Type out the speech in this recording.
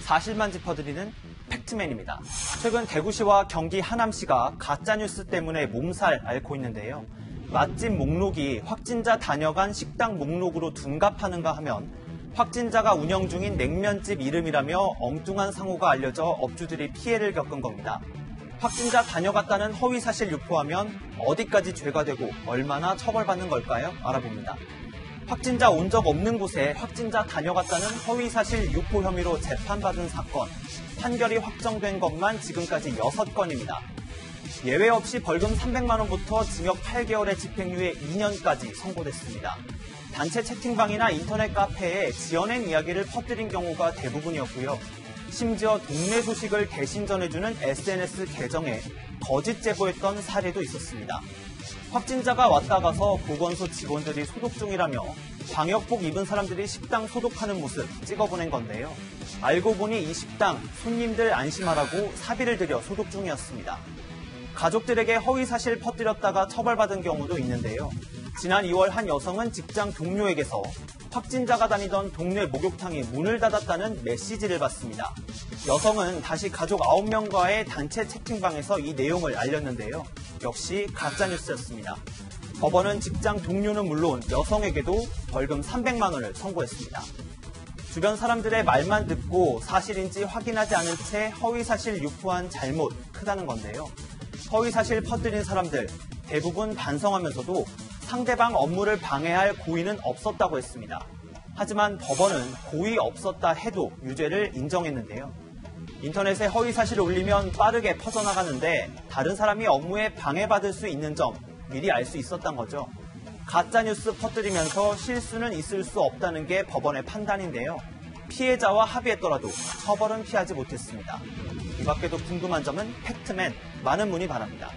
사실만 짚어드리는 팩트맨입니다. 최근 대구시와 경기 하남시가 가짜뉴스 때문에 몸살 앓고 있는데요. 맛집 목록이 확진자 다녀간 식당 목록으로 둔갑하는가 하면 확진자가 운영 중인 냉면집 이름이라며 엉뚱한 상호가 알려져 업주들이 피해를 겪은 겁니다. 확진자 다녀갔다는 허위사실 유포하면 어디까지 죄가 되고 얼마나 처벌받는 걸까요? 알아봅니다. 확진자 온 적 없는 곳에 확진자 다녀갔다는 허위사실 유포 혐의로 재판받은 사건, 판결이 확정된 것만 지금까지 6건입니다. 예외 없이 벌금 300만 원부터 징역 8개월의 집행유예 2년까지 선고됐습니다. 단체 채팅방이나 인터넷 카페에 지어낸 이야기를 퍼뜨린 경우가 대부분이었고요. 심지어 동네 소식을 대신 전해주는 SNS 계정에 거짓 제보했던 사례도 있었습니다. 확진자가 왔다 가서 보건소 직원들이 소독 중이라며 방역복 입은 사람들이 식당 소독하는 모습 찍어보낸 건데요. 알고 보니 이 식당 손님들 안심하라고 사비를 들여 소독 중이었습니다. 가족들에게 허위사실 퍼뜨렸다가 처벌받은 경우도 있는데요. 지난 2월 한 여성은 직장 동료에게서 확진자가 다니던 동네 목욕탕이 문을 닫았다는 메시지를 받습니다. 여성은 다시 가족 9명과의 단체 채팅방에서 이 내용을 알렸는데요. 역시 가짜뉴스였습니다. 법원은 직장 동료는 물론 여성에게도 벌금 300만 원을 선고했습니다. 주변 사람들의 말만 듣고 사실인지 확인하지 않은 채 허위사실 유포한 잘못 크다는 건데요. 허위사실 퍼뜨린 사람들 대부분 반성하면서도 상대방 업무를 방해할 고의는 없었다고 했습니다. 하지만 법원은 고의 없었다 해도 유죄를 인정했는데요. 인터넷에 허위사실을 올리면 빠르게 퍼져나가는데 다른 사람이 업무에 방해받을 수 있는 점 미리 알 수 있었던 거죠. 가짜뉴스 퍼뜨리면서 실수는 있을 수 없다는 게 법원의 판단인데요. 피해자와 합의했더라도 처벌은 피하지 못했습니다. 이 밖에도 궁금한 점은 팩트맨 많은 문의 바랍니다.